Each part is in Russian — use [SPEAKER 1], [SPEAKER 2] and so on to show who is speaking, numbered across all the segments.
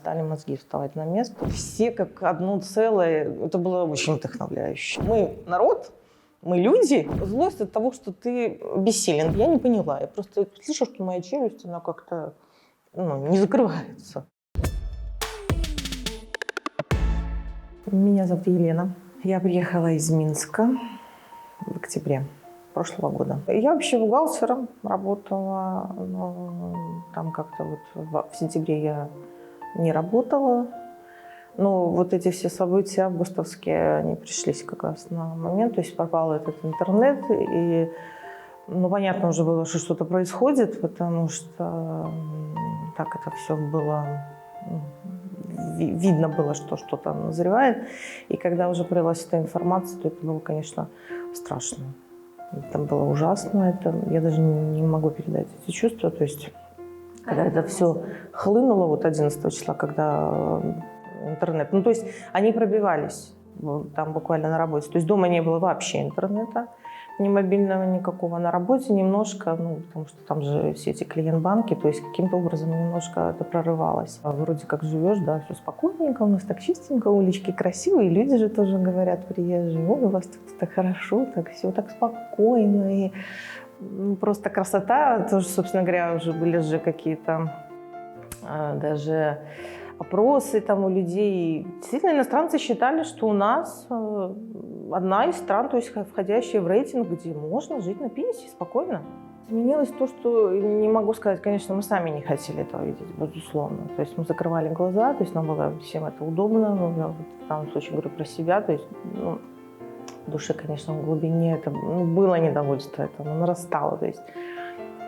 [SPEAKER 1] Стали мозги вставать на место. Все как одно целое. Это было очень вдохновляюще. Мы народ, мы люди. Злость от того, что ты бессилен. Я не поняла. Я просто слышу, что моя челюсть, она как-то не закрывается. Меня зовут Елена. Я приехала из Минска в октябре прошлого года. Я вообще бухгалтером работала, но там как-то вот в сентябре я не работала. Но вот эти все события августовские, они пришлись как раз на момент, то есть пропал этот интернет, и понятно уже было, что что-то происходит, потому что так это все было, видно было, что что-то назревает. И когда уже появилась эта информация, то это было, конечно, страшно. Это было ужасно, я даже не могу передать эти чувства. То есть, когда это все хлынуло, вот 11 числа, когда интернет, то есть они пробивались там буквально на работе. То есть дома не было вообще интернета, ни мобильного никакого, на работе немножко, потому что там же все эти клиент-банки, то есть каким-то образом немножко это прорывалось. Вроде как живешь, да, все спокойненько, у нас так чистенько, улички красивые, люди же тоже говорят, приезжие, ой, у вас тут так хорошо, так все так спокойно, и просто красота. Тоже, собственно говоря, уже были же какие-то даже опросы там у людей. Действительно, иностранцы считали, что у нас одна из стран, то есть входящая в рейтинг, где можно жить на пенсии спокойно. Изменилось то, что, не могу сказать, конечно, мы сами не хотели этого видеть, безусловно. То есть мы закрывали глаза, то есть нам было всем это удобно. Я в данном случае говорю про себя, то есть в душе, конечно, в глубине это было недовольство, это нарастало. То есть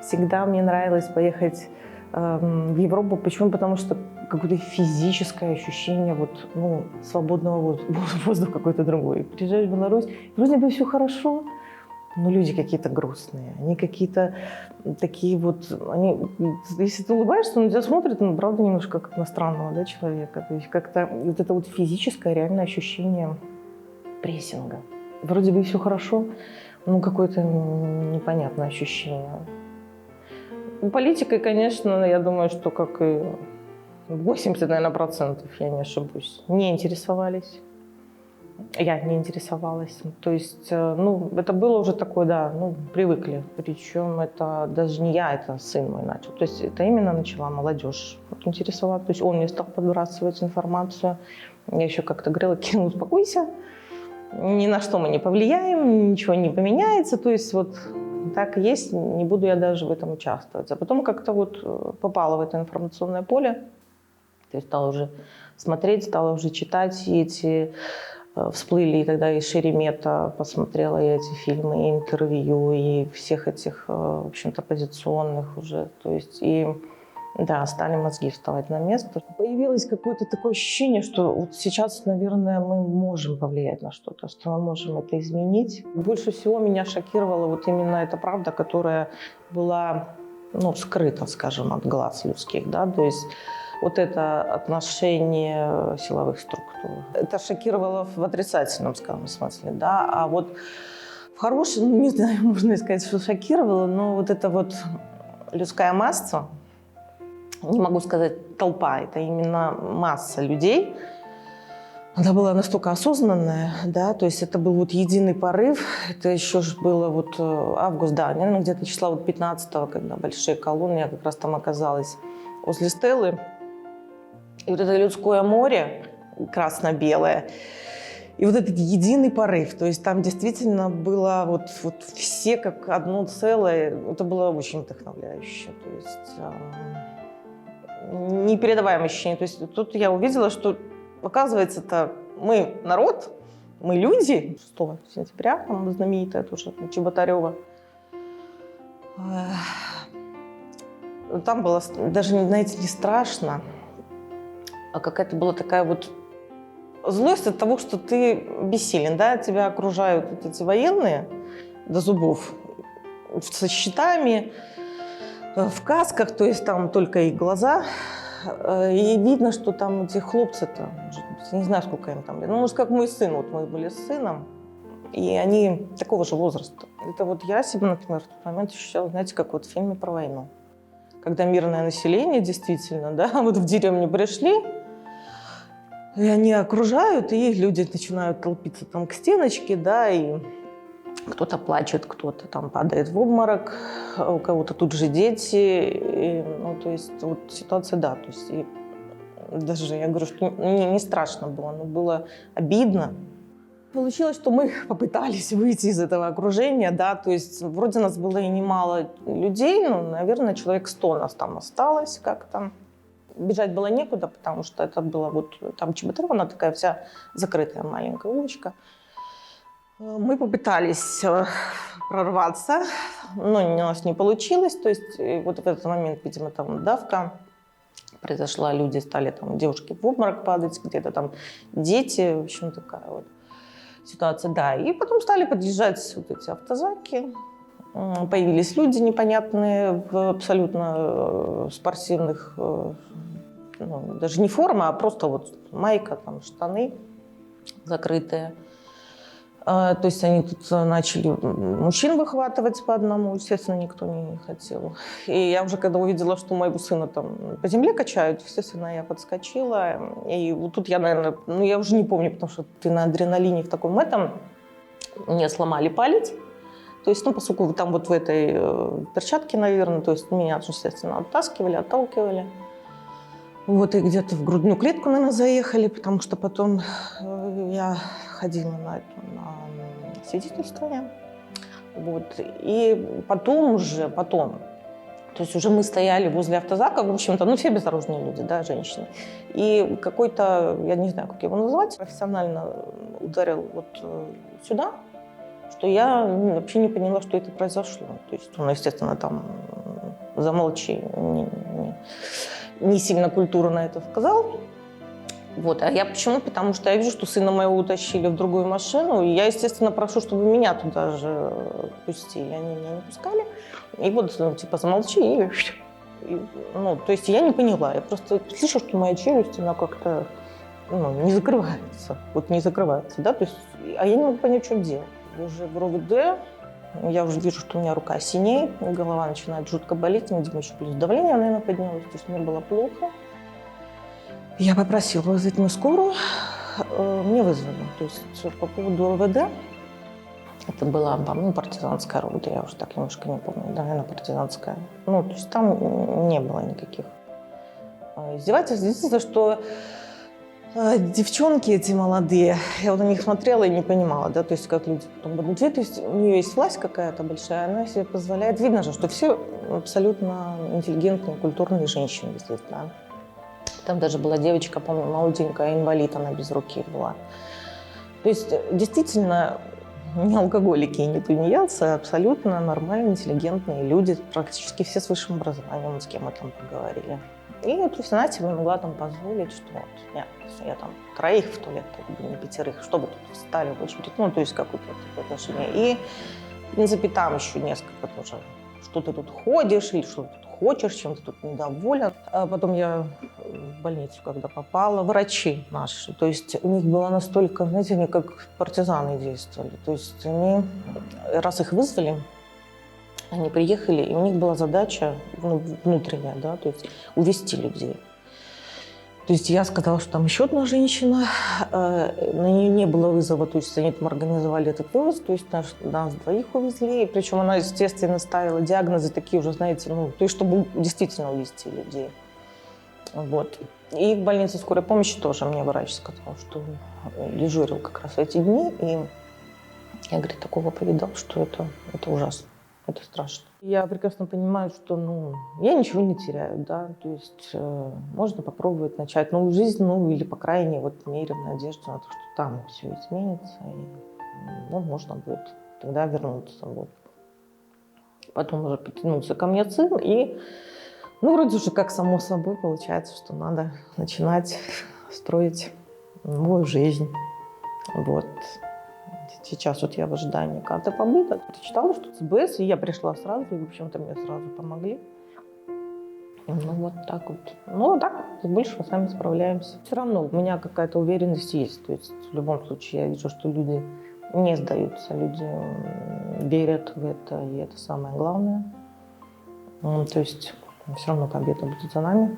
[SPEAKER 1] всегда мне нравилось поехать в Европу. Почему? Потому что какое-то физическое ощущение свободного воздуха какой-то другой. Приезжаешь в Беларусь, вроде бы все хорошо, но люди какие-то грустные, они какие-то такие если ты улыбаешься, на тебя смотрят, правда, немножко как на странного человека. То есть как-то вот это вот физическое реальное ощущение прессинга. Вроде бы все хорошо, но какое-то непонятное ощущение. Политикой, конечно, я думаю, что как и 80, наверное, процентов, я не ошибусь, не интересовались. Я не интересовалась. То есть, это было уже такое, да, привыкли. Причем это даже не я, это сын мой начал. То есть это именно начала молодежь интересоваться. То есть он мне стал подбрасывать информацию. Я еще как-то говорила: Кирилл, успокойся, ни на что мы не повлияем, ничего не поменяется. То есть так и есть, не буду я даже в этом участвовать. А потом как-то попала в это информационное поле, то есть стала уже смотреть, стала уже читать, и эти всплыли, и тогда и Шеремета посмотрела я эти фильмы, и интервью, и всех этих, в общем-то, оппозиционных уже, то есть да, стали мозги вставать на место. Появилось какое-то такое ощущение, что вот сейчас, наверное, мы можем повлиять на что-то, что мы можем это изменить. Больше всего меня шокировала именно эта правда, которая была, скрыта, скажем, от глаз людских, да, то есть это отношение силовых структур. Это шокировало в отрицательном, скажем, смысле, да, а в хорошем, не знаю, можно сказать, что шокировало, но эта людская масса, не могу сказать толпа, это именно масса людей. Она была настолько осознанная, да, то есть это был единый порыв. Это еще было август, да, наверное, где-то числа 15-го, когда большие колонны, я как раз там оказалась возле Стеллы. И это людское море, красно-белое, и этот единый порыв. То есть там действительно было все как одно целое. Это было очень вдохновляюще. То есть непередаваемое ощущение. То есть тут я увидела, что, оказывается, мы народ, мы люди. 6 сентября, там знаменитая тоже Чеботарева. Там было даже, знаете, не страшно, а какая-то была такая злость от того, что ты бессилен, да, тебя окружают эти военные до зубов со щитами, в касках, то есть там только их глаза, и видно, что там эти хлопцы-то, не знаю, сколько им там лет, может, как мой сын, мы были с сыном, и они такого же возраста. Это я себя, например, в тот момент ощущала, знаете, как в фильме про войну. Когда мирное население действительно, да, в деревню пришли, И они окружают, и люди начинают толпиться там к стеночке, да, и кто-то плачет, кто-то там падает в обморок, у кого-то тут же дети. И, ну, то есть вот ситуация, да, то есть и даже я говорю, что не страшно было, но было обидно. Получилось, что мы попытались выйти из этого окружения, да, то есть вроде нас было и немало людей, ну, наверное, человек 100 нас там осталось как-то. Бежать было некуда, потому что это было вот там Чеботарево, она такая вся закрытая маленькая улочка. Мы попытались прорваться, но у нас не получилось, то есть вот в этот момент, видимо, там давка произошла, люди стали там, девушки в обморок падать, где-то там дети, в общем, такая вот ситуация, да. И потом стали подъезжать вот эти автозаки, появились люди непонятные в абсолютно спортивных, ну, даже не форма, а просто вот майка, там, штаны закрытые. То есть они тут начали мужчин выхватывать по одному, естественно, никто не хотел. И я уже когда увидела, что моего сына там по земле качают, естественно, я подскочила. И вот тут я, наверное, ну я уже не помню, потому что ты на адреналине в таком этом, мне сломали палец. То есть, ну, поскольку там вот в этой перчатке, наверное, то есть меня, естественно, оттаскивали, отталкивали. Вот, и где-то в грудную клетку, наверное, заехали, потому что потом я ходила на свидетельствование. Вот. И потом, то есть уже мы стояли возле автозака, в общем-то, ну, все безоружные люди, да, женщины. И какой-то, я не знаю, как его назвать, профессионально ударил вот сюда, что я вообще не поняла, что это произошло. То есть он, естественно, там замолчи, не сильно культурно это сказал. Вот. А я почему? Потому что я вижу, что сына моего утащили в другую машину, и я, естественно, прошу, чтобы меня туда же пустили. Они меня не пускали. И вот, ну, типа, замолчи. Ну, то есть я не поняла. Я просто слышу, что моя челюсть, она как-то, ну, не закрывается. Вот не закрывается, да? То есть, а я не могу понять, что делать. Уже в РОВД, я уже вижу, что у меня рука синеет, голова начинает жутко болеть, видимо, еще плюс давление, наверное, поднялось, то есть мне было плохо. Я попросила вызвать мне скорую, мне вызвали. То есть по поводу РОВД, это была, по-моему, партизанская РОВД, я уже так немножко не помню, да, наверное, партизанская. Ну, то есть там не было никаких издевательств. Единственное, что девчонки эти молодые, я вот на них смотрела и не понимала, да, то есть как люди потом будут жить, то есть у нее есть власть какая-то большая, она себе позволяет, видно же, что все абсолютно интеллигентные, культурные женщины здесь, да. Там даже была девочка, помню, молоденькая, инвалид, она без руки была. То есть действительно не алкоголики и не тунеядцы, а абсолютно нормальные, интеллигентные люди, практически все с высшим образованием, с кем мы там поговорили. И то есть она себе могла там позволить, что вот, нет, я там троих в туалет, не пятерых, чтобы тут встали в очередь, ну, то есть какое-то такое отношение. И, в принципе, там еще несколько тоже, что ты тут ходишь, или что ты тут хочешь, чем ты тут недоволен. А потом я в больницу, когда попала, врачи наши, то есть у них было настолько, знаете, они как партизаны действовали, то есть они, раз их вызвали, они приехали, и у них была задача, ну, внутренняя, да, то есть увезти людей. То есть я сказала, что там еще одна женщина, на нее не было вызова, то есть они там организовали этот вывоз, то есть нас двоих увезли, причем она, естественно, ставила диагнозы такие уже, знаете, ну, то есть чтобы действительно увезти людей. Вот. И в больнице скорой помощи тоже мне врач сказал, что дежурил как раз в эти дни, и я, говорит, такого повидал, что это ужасно. Это страшно. Я прекрасно понимаю, что, ну, я ничего не теряю, да, то есть можно попробовать начать новую жизнь, ну, или, по крайней мере, вот верим в надежду на то, что там все изменится, и, ну, можно будет тогда вернуться, вот. Потом уже потянулся ко мне сын, и, ну, вроде уже как само собой получается, что надо начинать строить новую жизнь, вот. Сейчас вот я в ожидании карты побыта. Читала, что ЦБС, и я пришла сразу, и, в общем-то, мне сразу помогли. Ну, вот так вот. Ну, а так, больше мы сами справляемся. Все равно у меня какая-то уверенность есть. То есть, в любом случае, я вижу, что люди не сдаются, люди верят в это, и это самое главное. То есть, все равно победа будет за нами.